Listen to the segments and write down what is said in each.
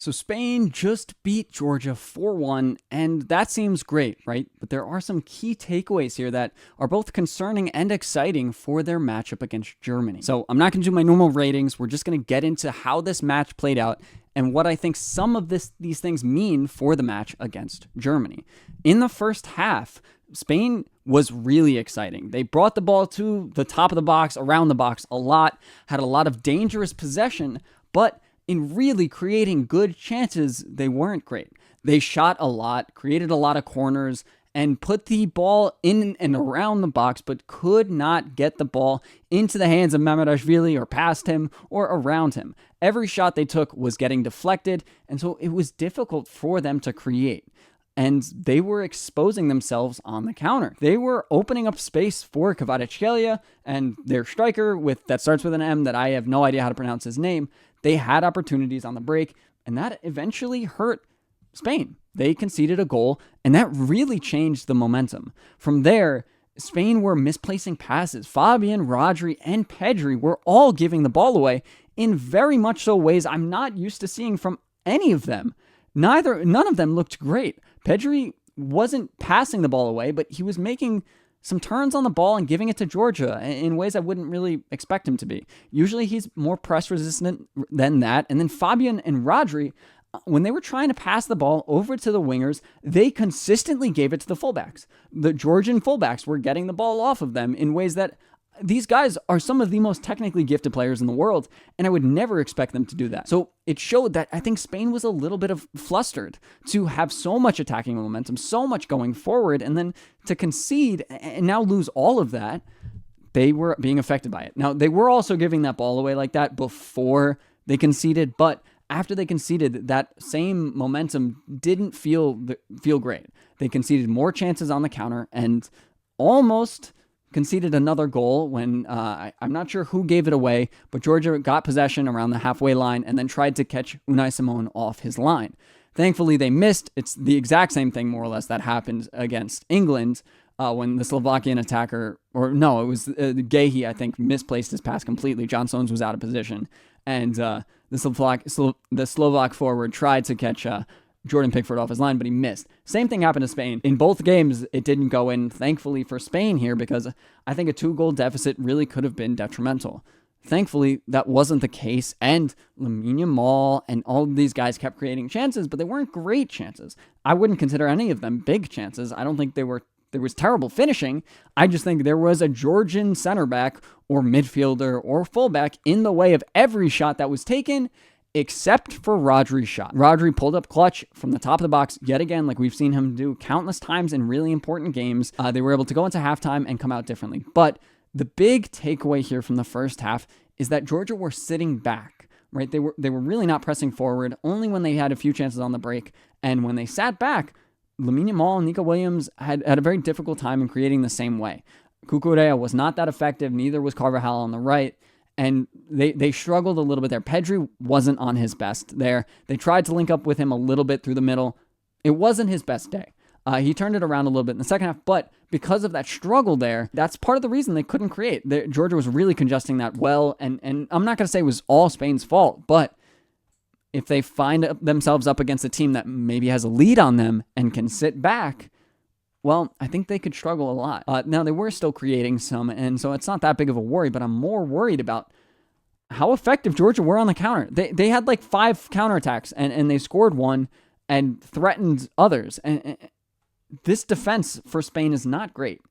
So Spain just beat Georgia 4-1, and that seems great, right? But there are some key takeaways here that are both concerning and exciting for their matchup against Germany. So I'm not going to do my normal ratings. We're just going to get into how this match played out and what I think some of these things mean for the match against Germany. In the first half, Spain was really exciting. They brought the ball to the top of the box, around the box a lot, had a lot of dangerous possession, but in really creating good chances, they weren't great. They shot a lot, created a lot of corners, and put the ball in and around the box, but could not get the ball into the hands of Mamardashvili or past him or around him. Every shot they took was getting deflected, and so it was difficult for them to create. And they were exposing themselves on the counter. They were opening up space for Kvaratskhelia and their striker that starts with an M that I have no idea how to pronounce his name. They had opportunities on the break, and that eventually hurt Spain. They conceded a goal, and that really changed the momentum. From there, Spain were misplacing passes. Fabian, Rodri, and Pedri were all giving the ball away in very much so ways I'm not used to seeing from any of them. None of them looked great. Pedri wasn't passing the ball away, but he was making some turns on the ball and giving it to Georgia in ways I wouldn't really expect him to be. Usually he's more press resistant than that. And then Fabian and Rodri, when they were trying to pass the ball over to the wingers, they consistently gave it to the fullbacks. The Georgian fullbacks were getting the ball off of them in ways that these guys are some of the most technically gifted players in the world, and I would never expect them to do that. So it showed that I think Spain was a little bit flustered to have so much attacking momentum, so much going forward, and then to concede and now lose all of that. They were being affected by it. Now, they were also giving that ball away like that before they conceded, but after they conceded, that same momentum didn't feel great. They conceded more chances on the counter and almost conceded another goal when I'm not sure who gave it away, but Georgia got possession around the halfway line and then tried to catch Unai Simon off his line. Thankfully, they missed. It's the exact same thing, more or less, that happened against England when the Slovakian attacker, it was Gehi, I think, misplaced his pass completely. John Stones was out of position, and the Slovak forward tried to catch Jordan Pickford off his line, but he missed. Same thing happened to Spain. In both games, it didn't go in, thankfully for Spain here, because I think a 2-goal deficit really could have been detrimental. Thankfully, that wasn't the case, and Lamine Yamal and all of these guys kept creating chances, but they weren't great chances. I wouldn't consider any of them big chances. I don't think there was terrible finishing. I just think there was a Georgian center back or midfielder or fullback in the way of every shot that was taken, except for Rodri's shot. Rodri pulled up clutch from the top of the box yet again, like we've seen him do countless times in really important games. They were able to go into halftime and come out differently. But the big takeaway here from the first half is that Georgia were sitting back, right? They were really not pressing forward, only when they had a few chances on the break. And when they sat back, Lamine Yamal and Nico Williams had a very difficult time in creating the same way. Cucurella was not that effective, neither was Carvajal on the right. And they struggled a little bit there. Pedri wasn't on his best there. They tried to link up with him a little bit through the middle. It wasn't his best day. He turned it around a little bit in the second half, but because of that struggle there, that's part of the reason they couldn't create. Georgia was really congesting that well, and I'm not going to say it was all Spain's fault, but if they find themselves up against a team that maybe has a lead on them and can sit back, well, I think they could struggle a lot. Now, they were still creating some, and so it's not that big of a worry, but I'm more worried about how effective Georgia were on the counter. They had like 5 counterattacks, and they scored one and threatened others. And this defense for Spain is not great.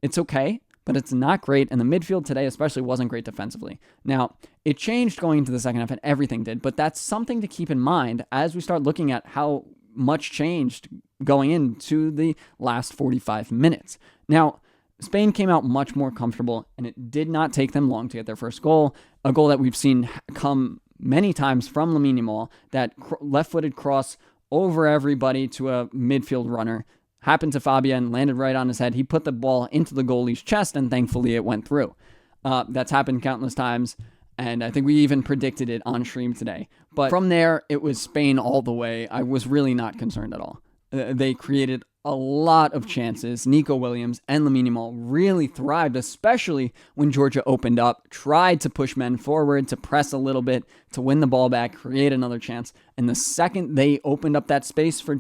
It's okay, but it's not great, and the midfield today especially wasn't great defensively. Now, it changed going into the second half, and everything did, but that's something to keep in mind as we start looking at how much changed going into the last 45 minutes. Now, Spain came out much more comfortable, and it did not take them long to get their first goal, a goal that we've seen come many times from Lamine Yamal, that left-footed cross over everybody to a midfield runner, happened to Fabian, landed right on his head. He put the ball into the goalie's chest, and thankfully it went through. That's happened countless times, and I think we even predicted it on stream today. But from there, it was Spain all the way. I was really not concerned at all. They created a lot of chances. Nico Williams and Lamine Yamal really thrived, especially when Georgia opened up, tried to push men forward, to press a little bit, to win the ball back, create another chance. And the second they opened up that space for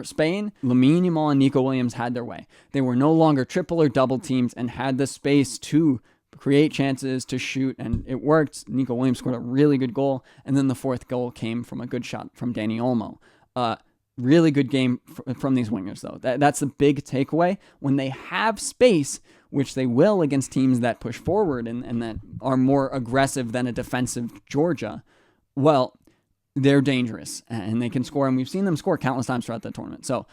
Spain, Lamine Yamal and Nico Williams had their way. They were no longer triple or double teams and had the space to create chances, to shoot, and it worked. Nico Williams scored a really good goal, and then the fourth goal came from a good shot from Dani Olmo. Really good game from these wingers, though. That's the big takeaway. When they have space, which they will against teams that push forward and that are more aggressive than a defensive Georgia, well, they're dangerous and they can score. And we've seen them score countless times throughout the tournament. So,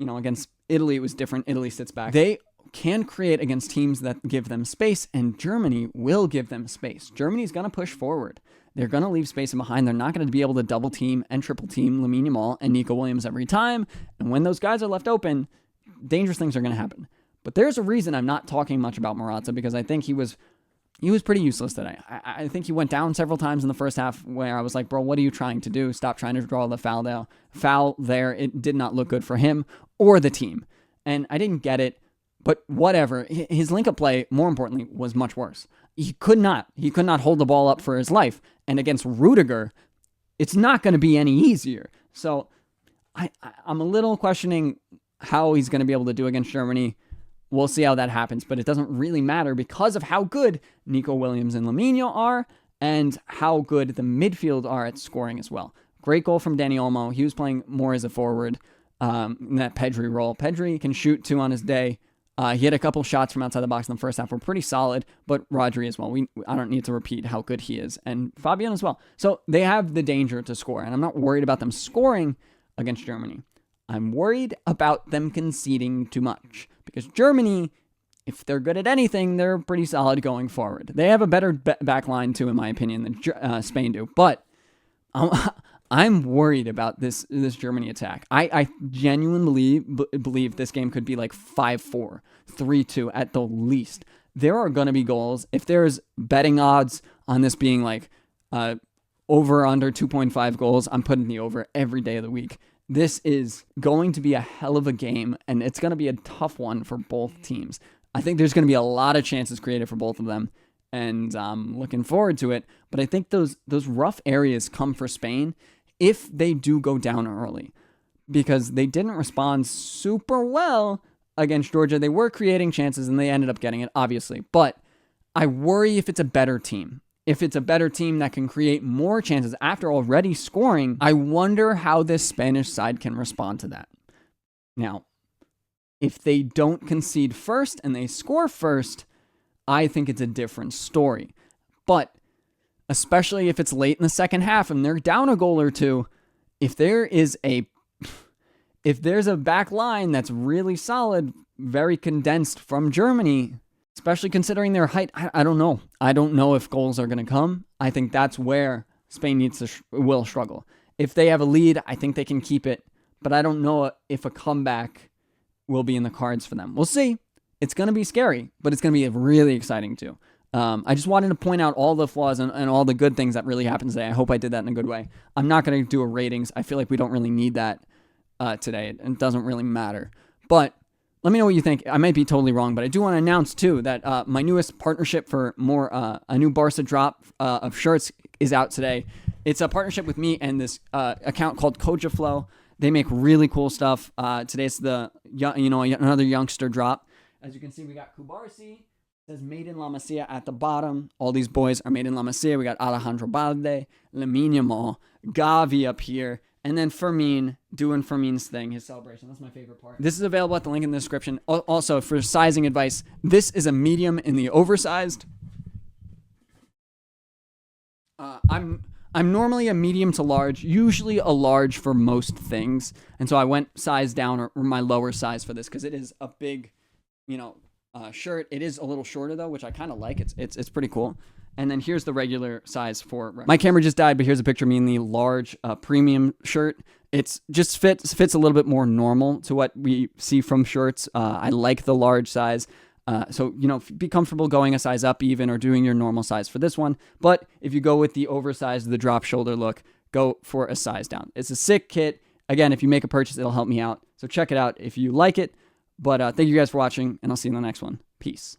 against Italy, it was different. Italy sits back. They can create against teams that give them space, and Germany will give them space. Germany's going to push forward. They're going to leave space behind. They're not going to be able to double team and triple team Lamine Yamal and Nico Williams every time. And when those guys are left open, dangerous things are going to happen. But there's a reason I'm not talking much about Morata, because I think he was pretty useless today. I think he went down several times in the first half where I was like, bro, what are you trying to do? Stop trying to draw the foul there. It did not look good for him or the team. And I didn't get it. But whatever, his link-up play, more importantly, was much worse. He could not hold the ball up for his life. And against Rudiger, it's not going to be any easier. So I'm a little questioning how he's going to be able to do against Germany. We'll see how that happens. But it doesn't really matter because of how good Nico Williams and Lamine are and how good the midfield are at scoring as well. Great goal from Dani Olmo. He was playing more as a forward in that Pedri role. Pedri can shoot 2 on his day. He had a couple shots from outside the box in the first half were pretty solid, but Rodri as well. I don't need to repeat how good he is, and Fabian as well. So they have the danger to score, and I'm not worried about them scoring against Germany. I'm worried about them conceding too much, because Germany, if they're good at anything, they're pretty solid going forward. They have a better back line too, in my opinion, than Spain do, but I'm worried about this Germany attack. I genuinely believe this game could be like 5-4, 3-2 at the least. There are going to be goals. If there's betting odds on this being like over under 2.5 goals, I'm putting the over every day of the week. This is going to be a hell of a game, and it's going to be a tough one for both teams. I think there's going to be a lot of chances created for both of them, and I'm looking forward to it. But I think those rough areas come for Spain if they do go down early, because they didn't respond super well against Georgia. They were creating chances and they ended up getting it, obviously. But I worry if it's a better team. If it's a better team that can create more chances after already scoring, I wonder how this Spanish side can respond to that. Now, if they don't concede first and they score first, I think it's a different story. But especially if it's late in the second half and they're down a goal or two, if there's a back line that's really solid, very condensed from Germany, especially considering their height, I don't know. I don't know if goals are going to come. I think that's where Spain will struggle. If they have a lead, I think they can keep it, but I don't know if a comeback will be in the cards for them. We'll see. It's going to be scary, but it's going to be really exciting too. I just wanted to point out all the flaws and all the good things that really happened today. I hope I did that in a good way. I'm not going to do a ratings. I feel like we don't really need that today. It doesn't really matter. But let me know what you think. I might be totally wrong, but I do want to announce too that my newest partnership for a new Barca drop of shirts is out today. It's a partnership with me and this account called Kojaflow. They make really cool stuff. Today's another youngster drop. As you can see, we got Kubarsi. It says made in La Masia at the bottom. All these boys are made in La Masia. We got Alejandro Balde, Lamine Yamal, Gavi up here, and then Fermin doing Fermin's thing, his celebration. That's my favorite part. This is available at the link in the description. Also, for sizing advice, this is a medium in the oversized. I'm normally a medium to large, usually a large for most things, and so I went size down or my lower size for this because it is a big, shirt. It is a little shorter though, which I kind of like. It's pretty cool. And then here's the regular size for my camera just died, but here's a picture of me in the large premium shirt. It's just fits a little bit more normal to what we see from shirts. I like the large size. So, be comfortable going a size up even or doing your normal size for this one. But if you go with the oversized, the drop shoulder look, go for a size down. It's a sick kit. Again, if you make a purchase, it'll help me out. So check it out if you like it. But thank you guys for watching, and I'll see you in the next one. Peace.